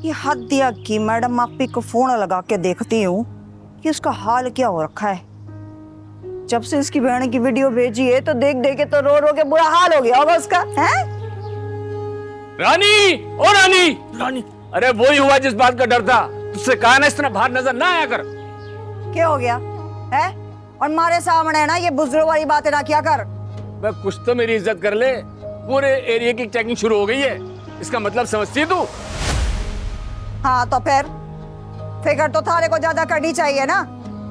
ये हद दिया कि मैडम आपी को फोन लगा के देखती हूँ कि उसका हाल क्या हो रखा है। जब से इसकी बहन की वीडियो भेजी है तो देख देख के तो रो रो के बुरा हाल हो गया होगा उसका। है रानी, ओ रानी, रानी, अरे वही हुआ जिस बात का डर था। तुझसे कहा ना इस तरह बाहर नजर ना आया कर। क्या हो गया है? और मारे सामने ना ये बुजुर्ग वाली बातें ना किया कर। मैं कुछ तो मेरी इज्जत कर ले। पूरे एरिया की चेकिंग शुरू हो गई है, इसका मतलब समझती है तू? हाँ तो फिकर तो थारे को ज्यादा करनी चाहिए ना।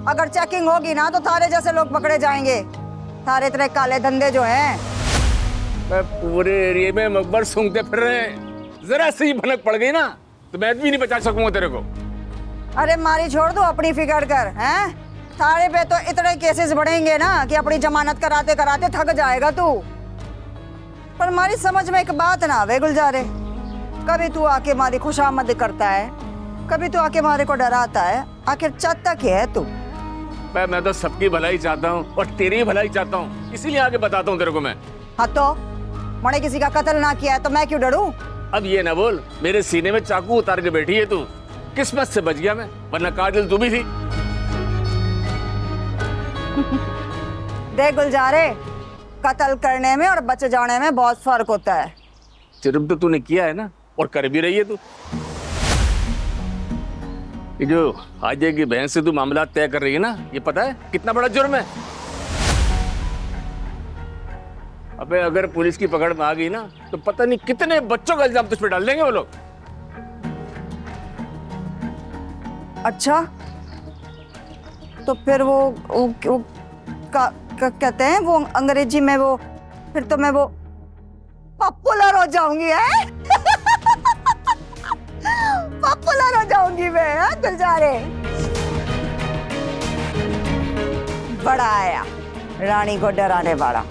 अगर चेकिंग होगी ना तो थारे जैसे लोग पकड़े जाएंगे। थारे इतने काले धंधे जो हैं। मैं पूरे एरिया में मकबर सूंघते फिर रहे हैं। जरा सी ही भनक पड़ गई ना तो मैं भी नहीं बचा सकूंगा तेरे को। अरे मारी छोड़ दो, अपनी फिकर कर। हैं थारे पे तो इतने केसेस बढ़ेंगे ना कि अपनी जमानत कराते कराते थक जाएगा तू। पर मारी समझ में एक बात ना आवे गुलजारे। कभी तू आके मारी खुशामद करता है, कभी तू आके मारे को डराता है। आखिर चाहता क्या है तू? मैं तो सबकी भलाई चाहता हूँ और तेरी ही भलाई चाहता हूँ, इसीलिए आगे बताता हूँ तेरे को मैं। हाँ तो मैंने किसी का कत्ल ना किया है तो मैं क्यों डरूं? अब ये ना बोल मेरे सीने में चाकू उतार के बैठी है तू। किस्मत से बच गया मैं, वरना कातिल तू भी थी। देख गुलजारे, कत्ल करने में और बच जाने में बहुत फर्क होता है। जुर्म तो तूने किया है ना, और कर भी रही है तू। ये जो हाजे की बहन से तू मामला तय कर रही है ना, ये पता है कितना बड़ा जुर्म है? अबे अगर पुलिस की पकड़ में आ गई ना तो पता नहीं कितने बच्चों का इल्जाम तुझ पे डाल देंगे वो लोग। अच्छा तो फिर वो कहते हैं वो अंग्रेजी में वो, फिर तो मैं वो पॉपुलर हो जाऊंगी। है पॉपुलर हो जाऊंगी मैं। गुलजारे बड़ा आया रानी को डराने वाला।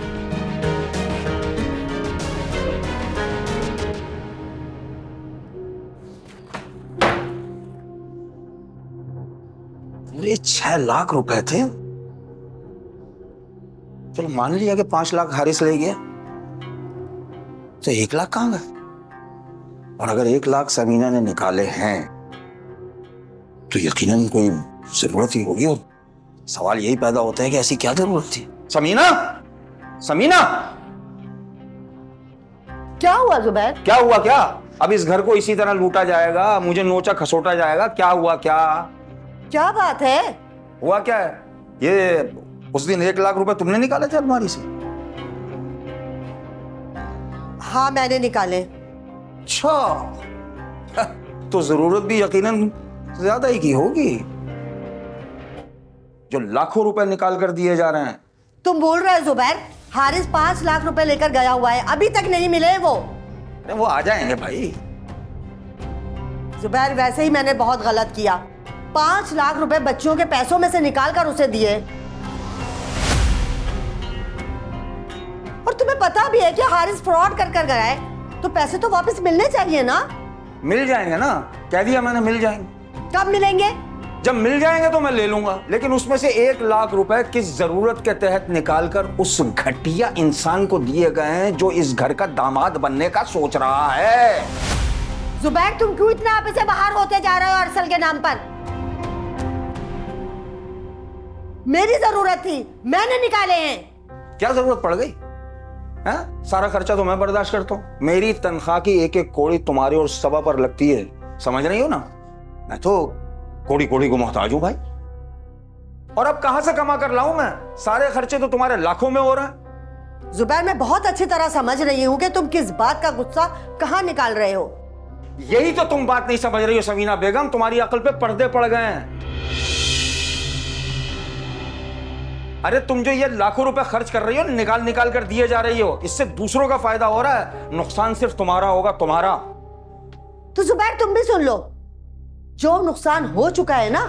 ये 6 लाख रुपए थे। चलो मान लिया कि 5 लाख हारिस ले गया, तो 1 लाख कहां गए? और अगर 1 लाख समीना ने निकाले हैं तो यकीनन कोई जरूरत ही होगी। और सवाल यही पैदा होता है कि ऐसी क्या जरूरत थी? समीना, समीना, क्या हुआ जुबैर? क्या हुआ? क्या अब इस घर को इसी तरह लूटा जाएगा, मुझे नोचा खसोटा जाएगा? क्या हुआ? क्या बात है? हुआ क्या है? ये उस दिन 1 लाख रुपए तुमने निकाले थे अलमारी से? हाँ मैंने निकाले। अच्छा, तो जरूरत भी यकीनन ज्यादा ही की होगी, जो लाखों रुपए निकाल कर दिए जा रहे हैं। तुम बोल रहे हो जुबैर, हारिस 5 लाख रुपए लेकर गया हुआ है, अभी तक नहीं मिले वो। अरे वो आ जाएंगे भाई। जुबैर वैसे ही मैंने बहुत गलत किया, 5 लाख रुपए बच्चों के पैसों में से निकाल कर उसे दिए। और तुम्हें पता भी है कि हारिस फ्रॉड कर कर गया है, तो पैसे तो वापस मिलने चाहिए ना? मिल जाएंगे ना, कह दिया मैंने, मिल जाएंगे। कब मिलेंगे? जब मिल जाएंगे तो मैं ले लूंगा, लेकिन उसमें से 1 लाख रुपए किस जरूरत के तहत निकालकर उस घटिया इंसान को दिए गए हैं जो इस घर का दामाद बनने का सोच रहा है। जुबैर तुम क्यों इतना आप से बाहर होते जा रहे हो अरसल के नाम पर? मेरी जरूरत थी, मैंने निकाले हैं। क्या जरूरत पड़ गई? सारा खर्चा तो मैं बर्दाश्त करता हूं। मेरी तनख्वाह की एक एक कौड़ी तुम्हारे और सबा पर लगती है, समझ रही हो ना? मैं तो कौड़ी कौड़ी को मोहताज हूं भाई। और अब कहां से कमा कर लाऊं मैं? सारे खर्चे तो तुम्हारे लाखों में हो रहे हैं। जुबैर मैं बहुत अच्छी तरह समझ रही हूँ कि तुम किस बात का गुस्सा कहां निकाल रहे हो। यही तो तुम बात नहीं समझ रही हो समीना बेगम, तुम्हारी अकल पे पर्दे पड़ गए हैं। अरे तुम जो ये लाखों रुपए खर्च कर रही हो, निकाल निकाल कर दिए जा रही हो, इससे दूसरों का फायदा हो रहा है, नुकसान सिर्फ तुम्हारा होगा, तुम्हारा। तो जुबैर तुम भी सुन लो, जो नुकसान हो चुका है ना,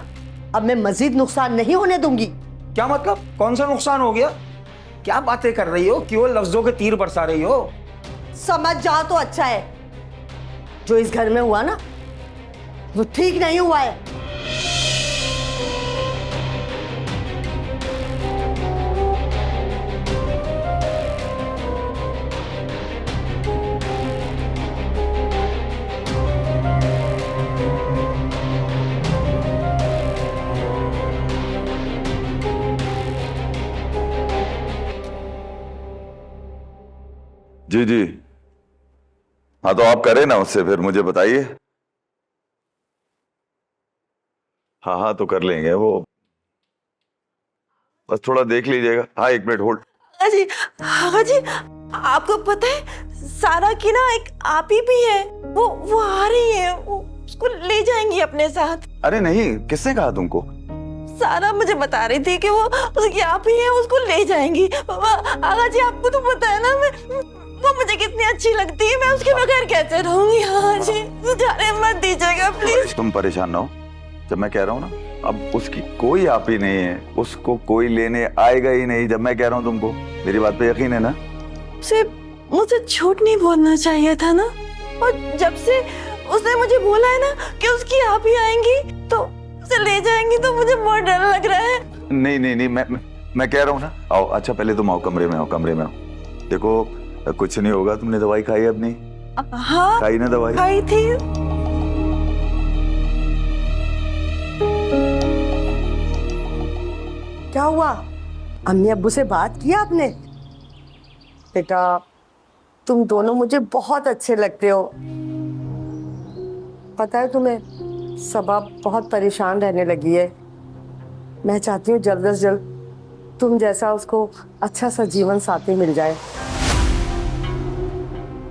अब मैं मजीद नुकसान नहीं होने दूंगी। क्या मतलब? कौन सा नुकसान हो गया? क्या बातें कर रही हो? क्यों लफ्जों के तीर बरसा रही हो? समझ जाओ तो अच्छा है। जो इस घर में हुआ ना, वो ठीक नहीं हुआ है। जी जी। हाँ तो आप करें ना उससे, फिर मुझे बताइए। हाँ हाँ तो कर लेंगे वो, बस थोड़ा देख लीजिएगा। हाँ 1 मिनट होल्ड। जी हाँ जी, आपको पता है सारा की ना एक आप ही भी है, वो आ रही है, वो उसको ले जाएंगी अपने साथ। अरे नहीं, किसने कहा तुमको? सारा मुझे बता रही थी कि वो उसकी आप ही है, उसको ले जाएंगी। आगा जी आपको तो पता है ना वो मुझे कितनी अच्छी लगती है, मैं उसके बगैर कैसे रहूंगी। हाँ जी जाने मत दीजिएगा प्लीज। तुम परेशान ना हो, जब मैं कह रहा हूँ ना, अब उसकी कोई आप ही नहीं है, उसको कोई लेने आएगा ही नहीं। जब मैं कह रहा हूँ तुमको, मेरी बात पे यकीन है ना? मुझे झूठ नहीं बोलना चाहिए था ना, और जब से उसने मुझे बोला है ना कि उसकी आप ही आएंगी तो उसे ले जाएंगी, तो मुझे बहुत डर लग रहा है। नहीं नहीं नहीं, मैं कह रहा हूँ ना, आओ। अच्छा पहले तुम आओ, कमरे में आओ, कमरे में आओ। देखो कुछ नहीं होगा। तुमने दवाई खाई अपनी? हाँ खाई ना दवाई? खाई थी। क्या हुआ? अम्मी अब्बू से बात किया आपने? बेटा तुम दोनों मुझे बहुत अच्छे लगते हो। पता है तुम्हें, सबा बहुत परेशान रहने लगी है। मैं चाहती हूँ जल्द से जल्द तुम जैसा उसको अच्छा सा जीवन साथी मिल जाए,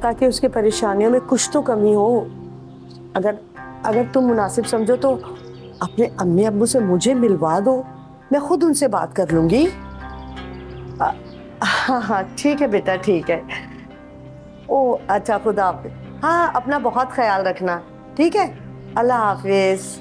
ताकि उसके परेशानियों में कुछ तो कमी हो। अगर तुम मुनासिब समझो तो अपने अम्मी अब्बू से मुझे मिलवा दो, मैं खुद उनसे बात कर लूंगी। हाँ हाँ ठीक है बेटा, ठीक है। ओ अच्छा, खुदा हाफिज। हाँ अपना बहुत ख्याल रखना, ठीक है? अल्लाह हाफिज।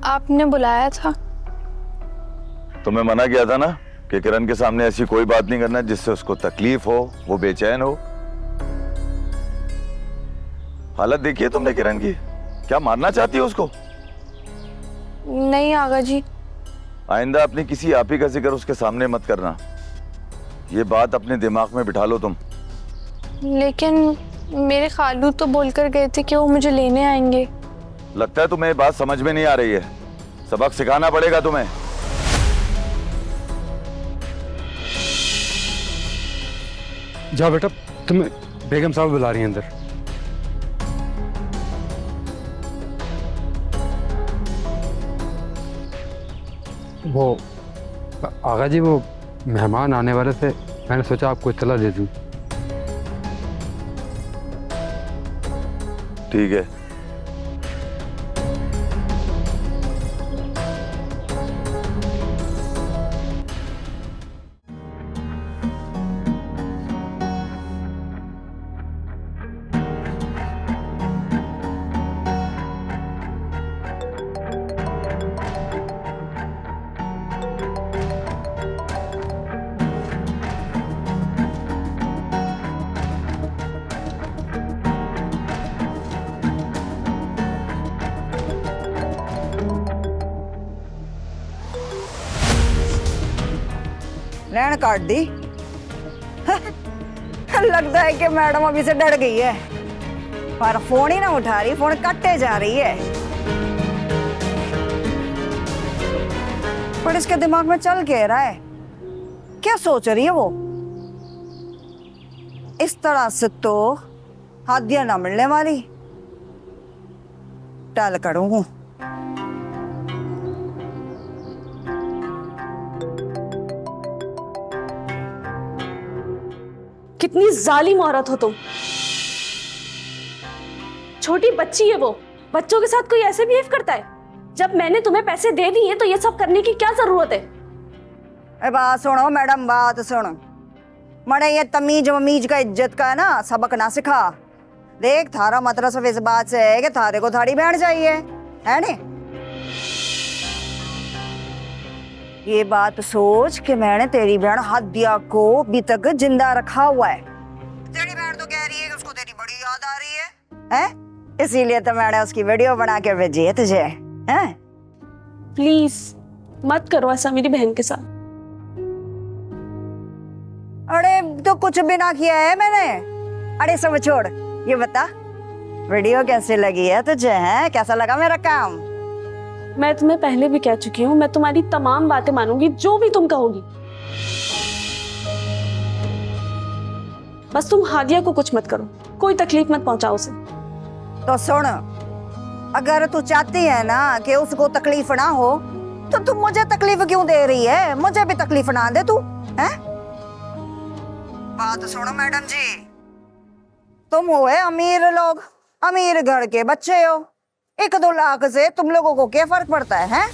आपने बुलाया था? तुम्हें मना किया था ना कि किरण के सामने ऐसी कोई बात नहीं करना जिससे उसको तकलीफ हो, वो बेचैन हो। हालत देखिए तुमने किरण की, क्या मारना चाहती हो उसको? नहीं आगा जी। आइंदा अपनी किसी आपी का जिक्र उसके सामने मत करना, ये बात अपने दिमाग में बिठा लो तुम। लेकिन मेरे खालू तो बोलकर गए थे कि वो मुझे लेने आएंगे। लगता है तुम्हें बात समझ में नहीं आ रही है, सबक सिखाना पड़ेगा तुम्हें। जाओ बेटा, तुम्हें बेगम साहब बुला रही हैं अंदर। वो आगा जी, वो मेहमान आने वाले थे, मैंने सोचा आपको इत्तला दे दूं। ठीक है। रैन काट दी। लगता है कि मैडम अभी से डर गई है, पर फोन ही ना उठा रही, फोन काटे जा रही है। पर इसके दिमाग में चल क्या रहा है, क्या सोच रही है वो? इस तरह से तो हादिया ना मिलने वाली। टल करूं। कितनी जालिम औरत हो तुम। छोटी बच्ची है वो, बच्चों के साथ कोई ऐसे बिहेव करता है? जब मैंने तुम्हें पैसे दे दिए तो ये सब करने की क्या जरूरत है? ए बात सुनो मैडम, बात सुनो। मरे ये तमीज वमीज का इज्जत का है ना, सबक ना सिखा। देख थारा मतलब सिर्फ इस बात से है कि थारे को थारी बहन चाहिए, है नी? ये बात सोच कि मैंने तेरी बहन हादिया को अभी तक जिंदा रखा हुआ है। तेरी बहन तो कह रही है कि उसको तेरी बड़ी याद आ रही है, हैं? इसीलिए तो मैंने उसकी वीडियो बना के भेजी है तुझे, हैं? प्लीज मत करो ऐसा मेरी बहन के साथ। अरे तो कुछ भी ना किया है मैंने। अरे सब छोड़, ये बता वीडियो कैसे लगी है तुझे, हैं? कैसा लगा मेरा काम? मैं तुम्हें पहले भी कह चुकी हूँ, मैं तुम्हारी तमाम बातें मानूंगी, जो भी तुम कहोगी। बस तुम हादिया को कुछ मत करो, कोई तकलीफ मत पहुंचाओ उसे। तो सुन, अगर तू चाहती है ना कि उसको तकलीफ ना हो तो तू मुझे तकलीफ क्यों दे रही है? मुझे भी तकलीफ ना दे तू, हैं? बात सुनो मैडम जी, तुम हो अमीर लोग, अमीर घर के बच्चे हो। 1-2 लाख से तुम लोगों को क्या फर्क पड़ता है, हैं?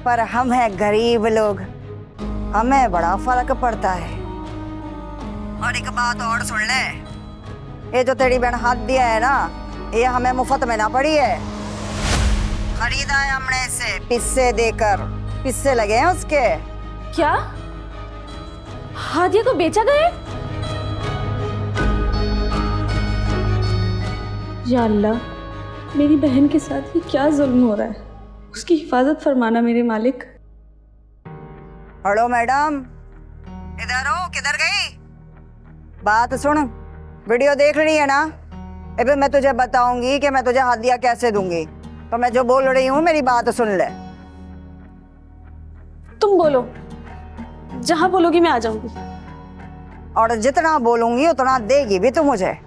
पर हम हैं गरीब लोग, हमें बड़ा फर्क पड़ता है। और एक बात और सुन ले, ये जो तेरी बहन हादिया है ना, ये हमें मुफ्त में ना पड़ी है, खरीदा है हमने इसे पिस्से देकर। पिस्से लगे हैं उसके। क्या हादिया को बेचा गया? या अल्लाह, मेरी बहन के साथ ये क्या जुल्म हो रहा है? उसकी हिफाजत फरमाना मेरे मालिक। हेलो मैडम, इधर हो, किधर गई? बात सुन, वीडियो देख रही है ना? अभी मैं तुझे बताऊंगी कि मैं तुझे हादिया कैसे दूंगी, तो मैं जो बोल रही हूँ मेरी बात सुन ले। तुम बोलो, जहां बोलोगी मैं आ जाऊंगी। और जितना बोलूंगी उतना देगी भी तू मुझे।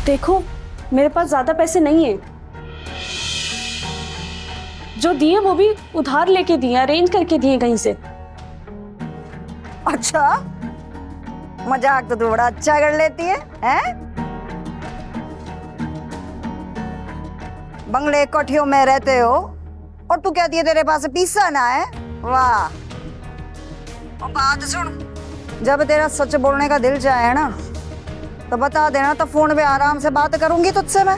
देखो, मेरे पास ज्यादा पैसे नहीं है, जो दिए वो भी उधार लेके दिए, अरेंज करके दिए कहीं से। अच्छा, मजाक तो तू बड़ा अच्छा कर लेती है, हैं? बंगले कोठियों में रहते हो और तू कहती है तेरे पास पैसा ना है? वाह। और बात सुन, जब तेरा सच बोलने का दिल चाहे ना तो बता देना, तो फोन पे आराम से बात करूंगी तुझसे मैं।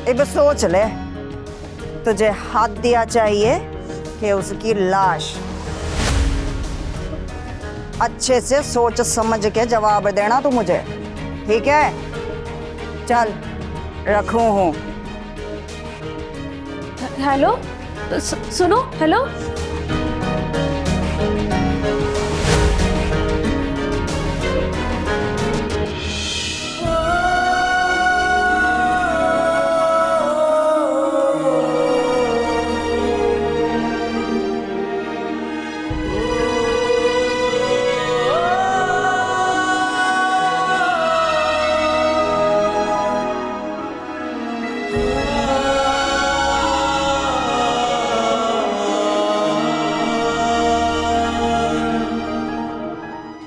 अब सोच ले, तुझे हादिया चाहिए कि उसकी लाश? अच्छे से सोच समझ के जवाब देना तू मुझे, ठीक है? चल रखूं हूं। हेलो, सुनो, हेलो।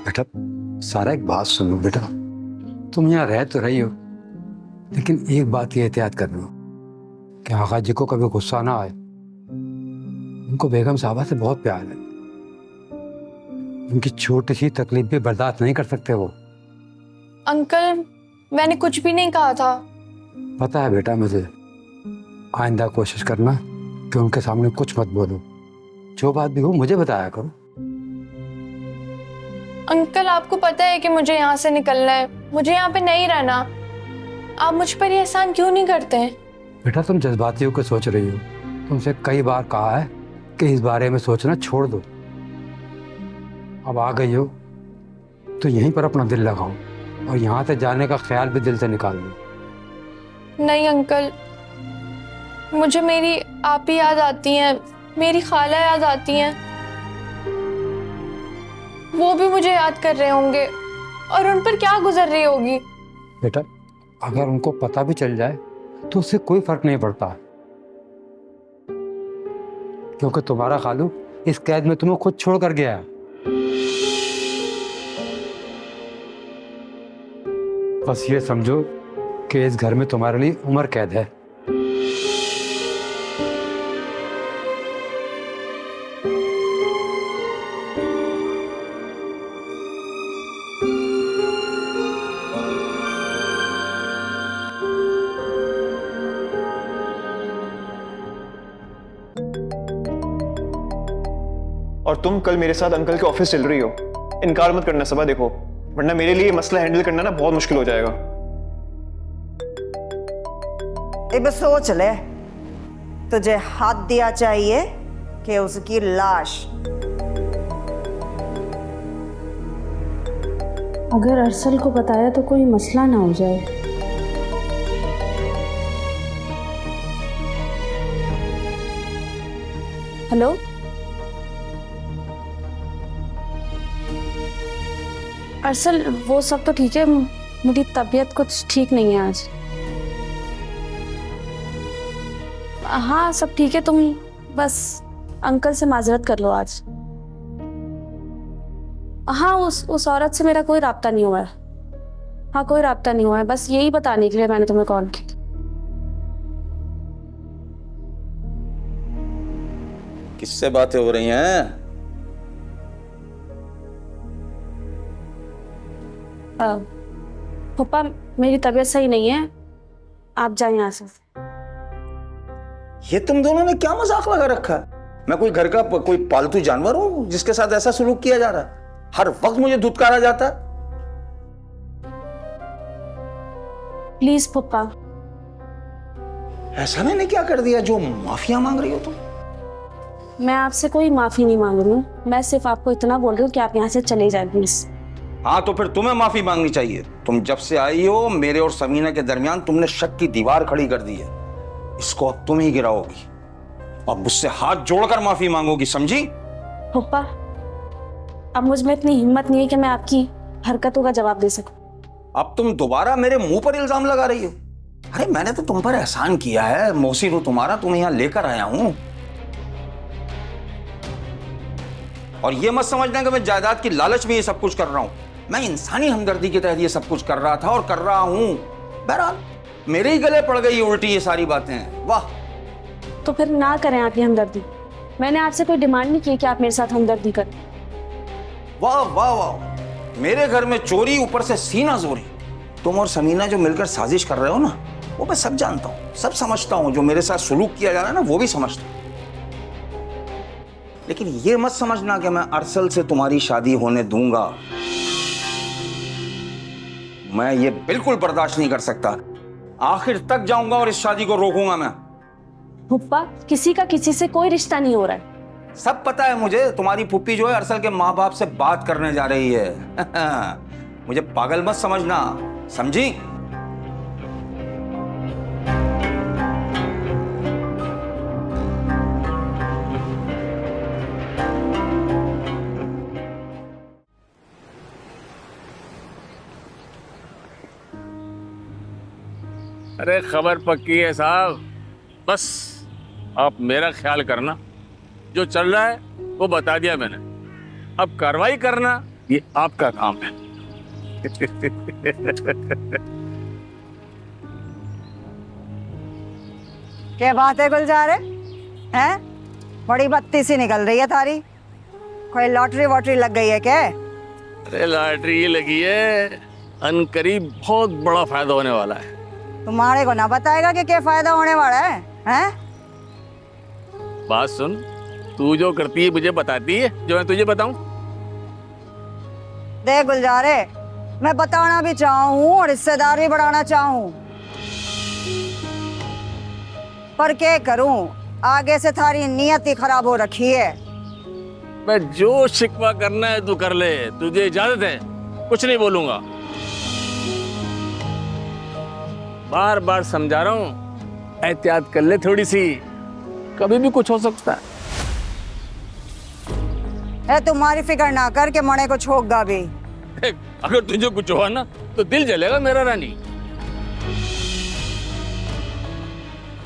बेटा सारा एक बात सुनो बेटा, तुम यहाँ रह तो रही हो, लेकिन एक बात ये एहतियात कर लो कि आगा जी को कभी गुस्सा ना आए। उनको बेगम साहबा से बहुत प्यार है, उनकी छोटी सी तकलीफ भी बर्दाश्त नहीं कर सकते वो। अंकल, मैंने कुछ भी नहीं कहा था। पता है बेटा मुझे, आइंदा कोशिश करना कि उनके सामने कुछ मत बोलो, जो बात भी हो मुझे बताया करो। अंकल, आपको पता है कि मुझे यहाँ से निकलना है, मुझे यहाँ पे नहीं रहना। आप मुझ पर ये एहसान क्यों नहीं करते हैं? बेटा तुम जज्बाती होकर सोच रही हो, तुमसे कई बार कहा है कि इस बारे में सोचना छोड़ दो। अब आ गई हो तो यहीं पर अपना दिल लगाओ और यहाँ से जाने का ख्याल भी दिल से निकाल दो। नहीं अंकल, मुझे मेरी आप ही याद आती हैं, मेरी खाला याद आती हैं। वो भी मुझे याद कर रहे होंगे और उन पर क्या गुजर रही होगी। बेटा अगर उनको पता भी चल जाए तो उससे कोई फर्क नहीं पड़ता, क्योंकि तुम्हारा खालू इस कैद में तुम्हें खुद छोड़ कर गया है। बस ये समझो कि इस घर में तुम्हारे लिए उम्र कैद है। और तुम कल मेरे साथ अंकल के ऑफिस चल रही हो। इनकार मत करना सबा, देखो वरना मेरे लिए मसला हैंडल करना ना बहुत मुश्किल हो जाएगा। अब सोच ले, तुझे हाथ दिया चाहिए कि उसकी लाश? अगर अरसल को बताया तो कोई मसला ना हो जाए। हेलो, अरसल वो सब तो ठीक है, मेरी तबीयत कुछ ठीक नहीं है आज। हाँ सब ठीक है, तुम बस अंकल से माजरत कर लो आज। हाँ उस औरत से मेरा कोई राब्ता नहीं हुआ है। हाँ कोई राब्ता नहीं हुआ है, बस यही बताने के लिए मैंने तुम्हें कॉल की। किससे बातें हो रही हैं? पापा मेरी तबीयत सही नहीं है, आप जाएं यहाँ से। ये तुम दोनों ने क्या मजाक लगा रखा है? मैं कोई घर का कोई पालतू जानवर हूं जिसके साथ ऐसा सलूक किया जा रहा है? हर वक्त मुझे धुतकारा जाता है। प्लीज पप्पा। ऐसा मैंने क्या कर दिया जो माफिया मांग रही हो तुम? मैं आपसे कोई माफी नहीं मांग रही हूँ, मैं सिर्फ आपको इतना बोल रही हूँ कि आप यहाँ से चले जाए प्लीज। हाँ तो फिर तुम्हें माफी मांगनी चाहिए। तुम जब से आई हो मेरे और समीना के दरमियान तुमने शक की दीवार खड़ी कर दी है। इसको अब तुम ही गिराओगी और मुझसे हाथ जोड़कर माफी मांगोगी, समझी? पप्पा अब मुझ में इतनी हिम्मत नहीं है कि मैं आपकी हरकतों का जवाब दे सकूं। अब तुम दोबारा मेरे मुंह पर इल्जाम लगा रही हो। अरे मैंने तो तुम पर एहसान किया है, मोहसिन हूं तुम्हारा, तुम्हें यहां लेकर आया हूं। और ये मत समझना कि मैं जायदाद की लालच में ये सब कुछ कर रहा हूं। मैं इंसानी हमदर्दी के तहत ये सब कुछ कर रहा था और कर रहा हूं। बहरहाल मेरे ही गले पड़ गई उल्टी ये सारी बातें। वाह। तो फिर ना करें आप ये हमदर्दी। मैंने आपसे कोई डिमांड नहीं की कि आप मेरे साथ हमदर्दी करें। वाह वाह वाह, मेरे घर में चोरी, ऊपर से सीना जोरी। तुम और समीना जो मिलकर साजिश कर रहे हो ना, वो मैं सब जानता हूं, सब समझता हूं। जो मेरे साथ सुलूक किया जा रहा है ना, वो भी समझता हूं। लेकिन ये मत समझना कि मैं अरसल से तुम्हारी शादी होने दूंगा। मैं ये बिल्कुल बर्दाश्त नहीं कर सकता। आखिर तक जाऊंगा और इस शादी को रोकूंगा मैं। पुप्पा किसी का किसी से कोई रिश्ता नहीं हो रहा है। सब पता है मुझे। तुम्हारी पुप्पी जो है अरसल के माँ बाप से बात करने जा रही है। मुझे पागल मत समझना, समझी? अरे खबर पक्की है साहब, बस आप मेरा ख्याल करना। जो चल रहा है वो बता दिया मैंने, अब कार्रवाई करना ये आपका काम है। क्या बात है गुलजारे, हैं? बड़ी बत्ती सी निकल रही है थारी। कोई लॉटरी वॉटरी लग गई है क्या? अरे लॉटरी लगी है, अनकरीब बहुत बड़ा फायदा होने वाला है। तुम्हारे को ना बताएगा कि क्या फायदा होने वाला है? हैं? बात सुन, तू जो करती है मुझे बताती है, जो मैं तुझे बताऊं? देख गुलजारे, मैं बताना भी चाहूँ और हिस्सेदार भी बढ़ाना चाहूँ, पर क्या करूँ, आगे से थारी नीयत ही खराब हो रखी है। मैं जो शिकवा करना है तू कर ले, तुझे इजाजत है, कुछ नहीं बोलूंगा। बार बार समझा रहा हूं, एहतियात कर ले थोड़ी सी, कभी भी कुछ हो सकता है। तुम्हारी फिक्र ना कर के मणे को छोकगा भी। अगर तुझे कुछ हुआ ना तो दिल जलेगा मेरा रानी।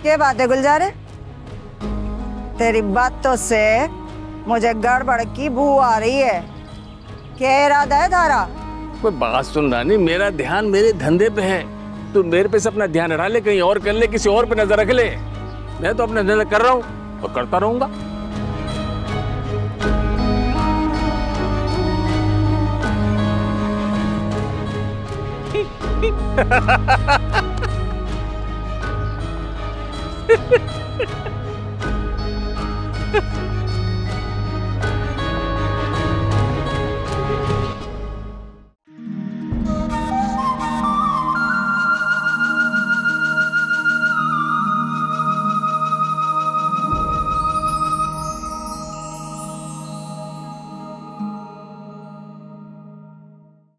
क्या बात है गुलजारे, तेरी बातों से मुझे गड़बड़ की बू आ रही है। क्या इरादा है तारा? कोई बात सुन रानी, मेरा ध्यान मेरे धंधे पे है। तू मेरे पे से अपना ध्यान हटा ले, कहीं और कर ले, किसी और पे नजर रख ले। मैं तो अपना धंधा कर रहा हूं और करता रहूंगा।